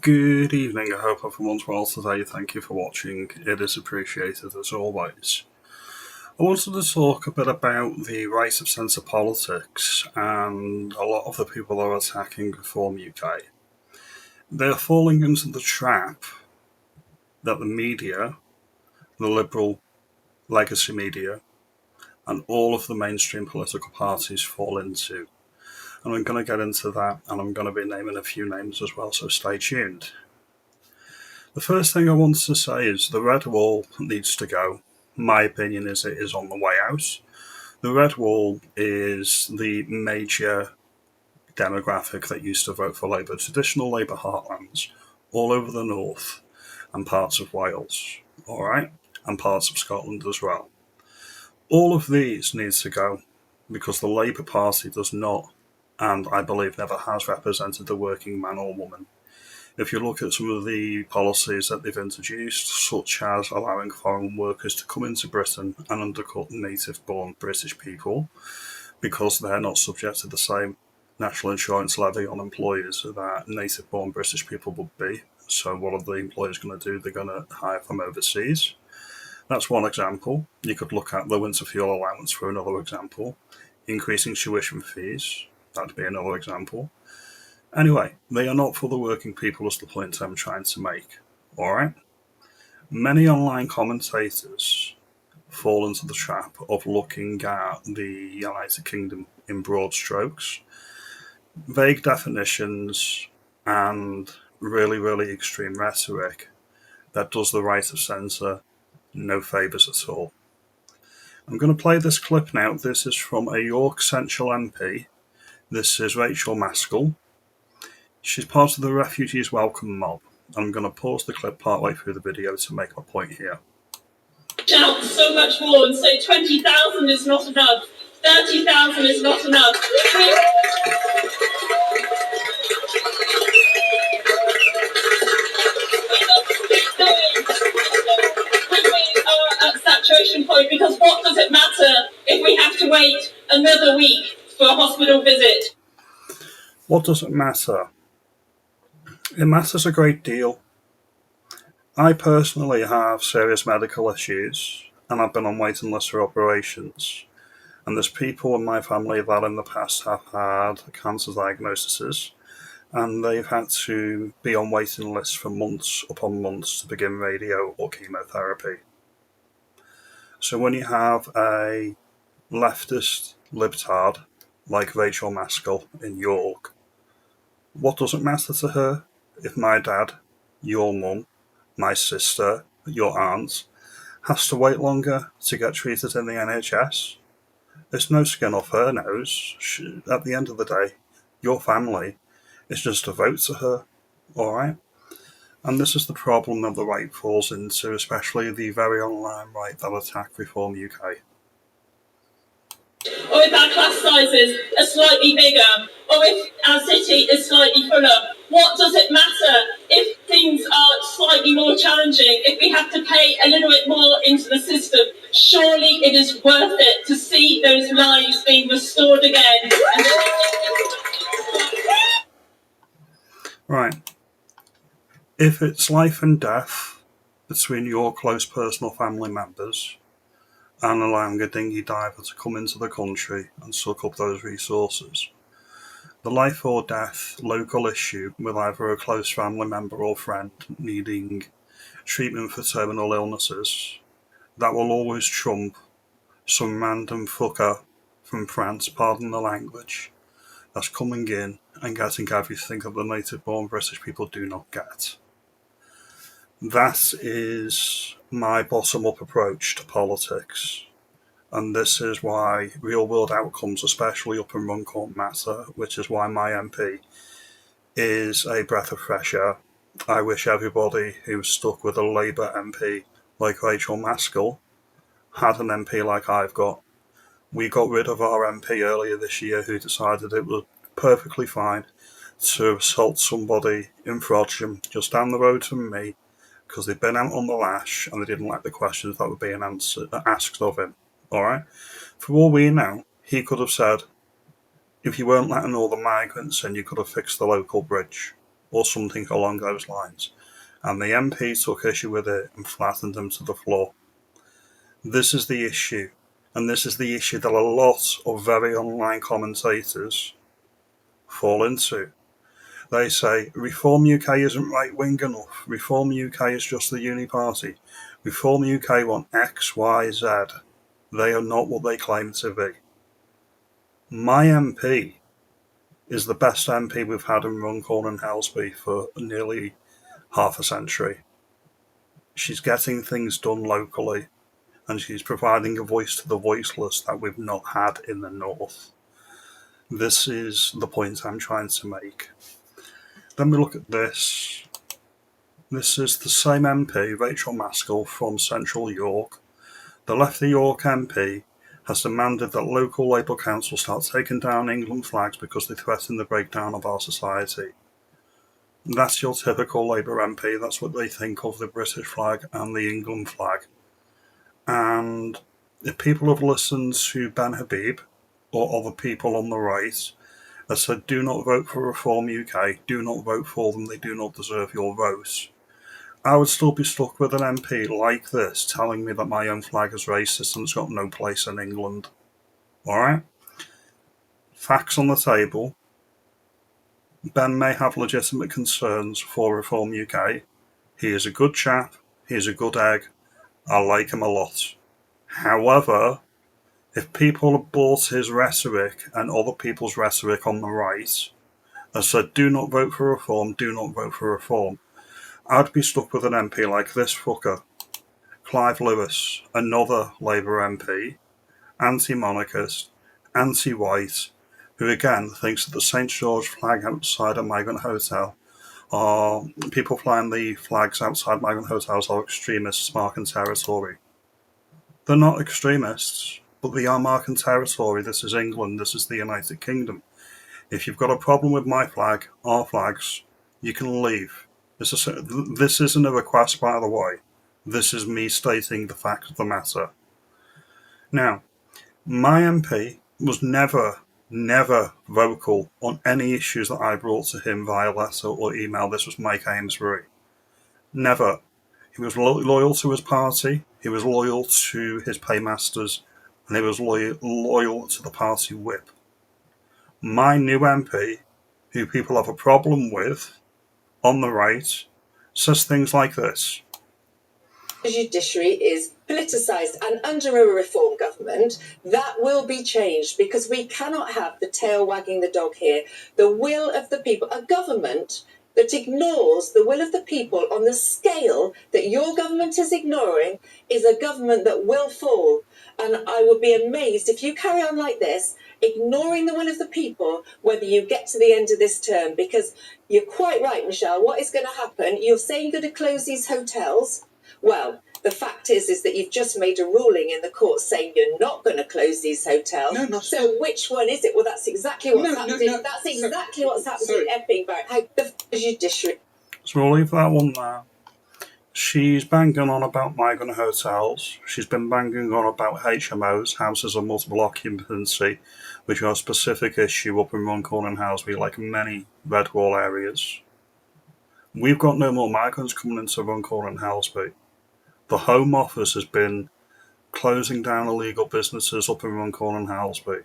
Good evening, I hope everyone's well today. Thank you for watching, it is appreciated as always. I wanted to talk a bit about the rise of centre politics and a lot of the people that are attacking Reform UK. They're falling into the trap that the media, the liberal legacy media, and all of the mainstream political parties fall into. And I'm going to get into that, and I'm going to be naming a few names as well, so stay tuned. The first thing I want to say is the red wall needs to go. My opinion is it is on the way out. The red wall is the major demographic that used to vote for Labour, traditional Labour heartlands, all over the north and parts of Wales, all right, and parts of Scotland as well. All of these need to go because the Labour Party does not, and I believe never has, represented the working man or woman. If you look at some of the policies that they've introduced, such as allowing foreign workers to come into Britain and undercut native-born British people because they're not subject to the same national insurance levy on employers that native-born British people would be. So what are the employers going to do? They're going to hire from overseas. That's one example. You could look at the winter fuel allowance for another example. Increasing tuition fees, that'd be another example. Anyway, they are not for the working people is the point I'm trying to make, alright? Many online commentators fall into the trap of looking at the United Kingdom in broad strokes, vague definitions, and really extreme rhetoric that does the right of centre no favours at all. I'm going to play this clip now. This is from a York Central MP. This is Rachel Maskell. She's part of the Refugees Welcome mob. I'm going to pause the clip partway through the video to make my point here. Shout so much more and say 20,000 is not enough, 30,000 is not enough. We are at saturation point because what does it matter if we have to wait another week for a hospital visit? What does it matter? It matters a great deal. I personally have serious medical issues and I've been on waiting lists for operations. And there's people in my family that in the past have had cancer diagnoses and they've had to be on waiting lists for months upon months to begin radio or chemotherapy. So when you have a leftist libtard like Rachel Maskell in York, what does it matter to her if my dad, your mum, my sister, your aunt, has to wait longer to get treated in the NHS? There's no skin off her nose. At the end of the day, your family is just a vote to her, alright? And this is the problem that the right falls into, especially the very online right that attack Reform UK. Or if our class sizes are slightly bigger, or if our city is slightly fuller, what does it matter if things are slightly more challenging, if we have to pay a little bit more into the system? Surely it is worth it to see those lives being restored again. Right. If it's life and death between your close personal family members and allowing a dinghy diver to come into the country and suck up those resources, the life or death local issue with either a close family member or friend needing treatment for terminal illnesses, that will always trump some random fucker from France, pardon the language, that's coming in and getting everything that the native-born British people do not get. That is my bottom-up approach to politics. And this is why real-world outcomes, especially up in Runcorn, matter, which is why my MP is a breath of fresh air. I wish everybody who's stuck with a Labour MP like Rachel Maskell had an MP like I've got. We got rid of our MP earlier this year who decided it was perfectly fine to assault somebody in Frodsham just down the road from me because they'd been out on the lash and they didn't like the questions that were being asked of him. Alright? For all we know, he could have said, if you weren't letting all the migrants in, you could have fixed the local bridge. or something along those lines. And the MP took issue with it and flattened him to the floor. This is the issue. And this is the issue that a lot of very online commentators fall into. They say, Reform UK isn't right-wing enough. Reform UK is just the uni party. Reform UK want X, Y, Z. They are not what they claim to be. My MP is the best MP we've had in Runcorn and Helsby for nearly half a century. She's getting things done locally, and she's providing a voice to the voiceless that we've not had in the north. This is the point I'm trying to make. Then we look at this. This is the same MP, Rachel Maskell, from Central York. The Lefty York MP has demanded that local Labour councils start taking down England flags because they threaten the breakdown of our society. That's your typical Labour MP. That's what they think of the British flag and the England flag. And if people have listened to Ben Habib or other people on the right that said, do not vote for Reform UK, do not vote for them, they do not deserve your vote, I would still be stuck with an MP like this telling me that my own flag is racist and it's got no place in England. Alright? Facts on the table. Ben may have legitimate concerns for Reform UK. He is a good chap. He is a good egg. I like him a lot. However, if people have bought his rhetoric and other people's rhetoric on the right and said, do not vote for Reform, do not vote for Reform, I'd be stuck with an MP like this fucker, Clive Lewis, another Labour MP, anti-monarchist, anti-white, who again thinks that the St George flag outside a migrant hotel, or people flying the flags outside migrant hotels, are extremists marking territory. They're not extremists, but they are marking territory. This is England, this is the United Kingdom. If you've got a problem with my flag, our flags, you can leave. This isn't a request, by the way. This is me stating the fact of the matter. Now, my MP was never vocal on any issues that I brought to him via letter or email. This was Mike Amesbury. Never. He was loyal to his party, he was loyal to his paymasters, and he was loyal to the party whip. My new MP, who people have a problem with, on the right, says things like this. The judiciary is politicised, and under a reform government that will be changed, because we cannot have the tail wagging the dog here. The will of the people, a government that ignores the will of the people on the scale that your government is ignoring, is a government that will fall. And I would be amazed if you carry on like this, ignoring the will of the people, whether you get to the end of this term, because you're quite right, Michelle. What is going to happen? You're saying you're going to close these hotels. Well, the fact is that you've just made a ruling in the court saying you're not going to close these hotels. No, so which one is it? Well, that's exactly what's happening. No, that's exactly what's happening in Epping, Barrett. How the judiciary. So we'll leave that one there. She's banging on about migrant hotels. She's been banging on about HMOs, houses of multiple occupancy, which are a specific issue up in Runcorn and Helsby, like many red wall areas. We've got no more migrants coming into Runcorn and Helsby. The Home Office has been closing down illegal businesses up in Runcorn and Helsby.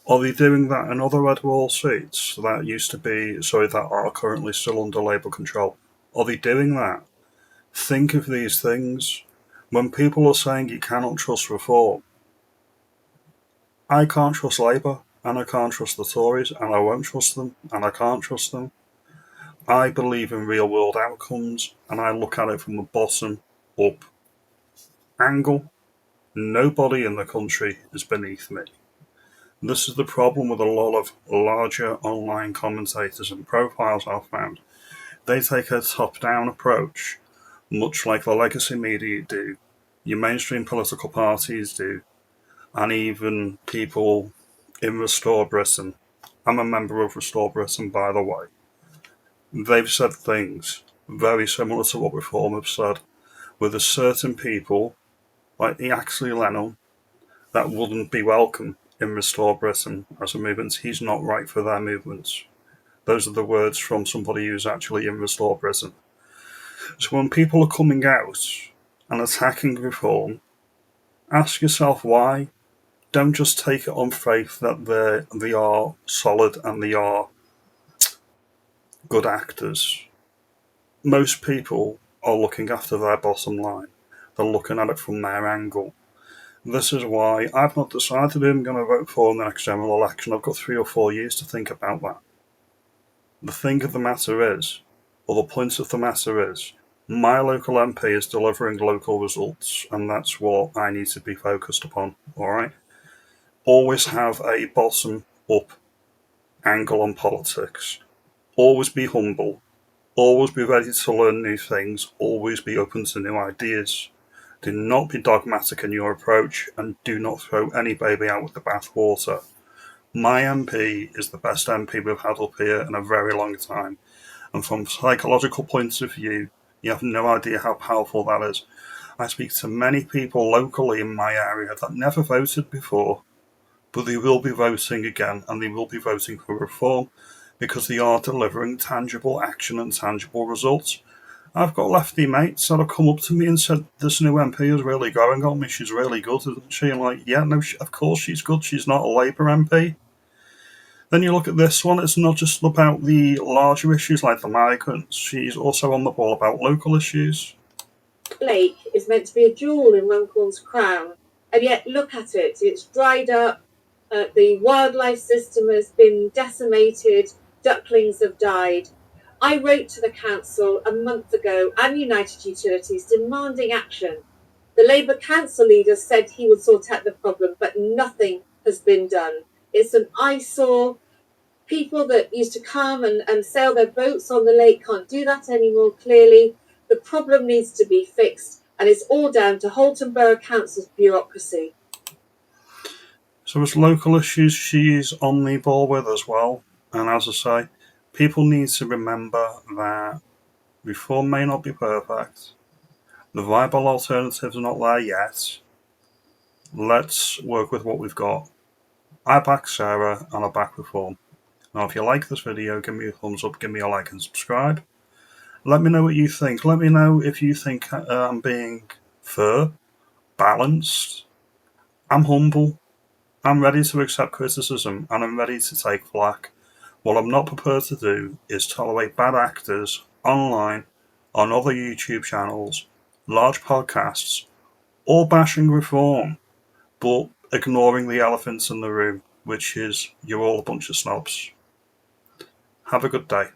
Are they doing that in other red wall seats that are currently still under Labour control? Are they doing that? Think of these things. When people are saying you cannot trust Reform, I can't trust Labour, and I can't trust the Tories, and I won't trust them, and I can't trust them. I believe in real world outcomes, and I look at it from the bottom up angle. Nobody in the country is beneath me. This is the problem with a lot of larger online commentators and profiles I've found. They take a top-down approach, much like the legacy media do, your mainstream political parties do, and even people in Restore Britain. I'm a member of Restore Britain, by the way. They've said things very similar to what Reform have said, with there's certain people, like the Axley Lennon, that wouldn't be welcome in Restore Britain as a movement. He's not right for their movements. Those are the words from somebody who's actually in Restore Prison. So when people are coming out and attacking reform, ask yourself why. Don't just take it on faith that they are solid and they are good actors. Most people are looking after their bottom line. They're looking at it from their angle. This is why I've not decided who I'm going to vote for in the next general election. I've got 3 or 4 years to think about that. The thing of the matter is, or the point of the matter is, my local MP is delivering local results, and that's what I need to be focused upon, alright? Always have a bottom-up angle on politics. Always be humble. Always be ready to learn new things. Always be open to new ideas. Do not be dogmatic in your approach, and do not throw any baby out with the bathwater. My MP is the best MP we've had up here in a very long time, and from a psychological point of view, you have no idea how powerful that is. I speak to many people locally in my area that never voted before, but they will be voting again, and they will be voting for reform because they are delivering tangible action and tangible results. I've got lefty mates that have come up to me and said, this new MP is really growing on me, she's really good, isn't she? I'm like, yeah, no, of course she's good, she's not a Labour MP. Then you look at this one, it's not just about the larger issues like the migrants, she's also on the ball about local issues. Lake is meant to be a jewel in Runcorn's crown, and yet look at it, it's dried up, the wildlife system has been decimated, ducklings have died. I wrote to the council a month ago and United Utilities demanding action. The Labour council leader said he would sort out the problem, but nothing has been done. It's an eyesore. People that used to come and sail their boats on the lake can't do that anymore, clearly. The problem needs to be fixed, and it's all down to Halton Borough Council's bureaucracy. So it's local issues she's on the ball with as well. And as I say, people need to remember that reform may not be perfect. The viable alternatives are not there yet. Let's work with what we've got. I back Sarah and I back reform. Now if you like this video, give me a thumbs up, give me a like and subscribe. Let me know what you think. Let me know if you think I'm being fair, balanced. I'm humble. I'm ready to accept criticism and I'm ready to take flack. What I'm not prepared to do is tolerate bad actors online, on other YouTube channels, large podcasts, or bashing reform, but ignoring the elephants in the room, which is you're all a bunch of snobs. Have a good day.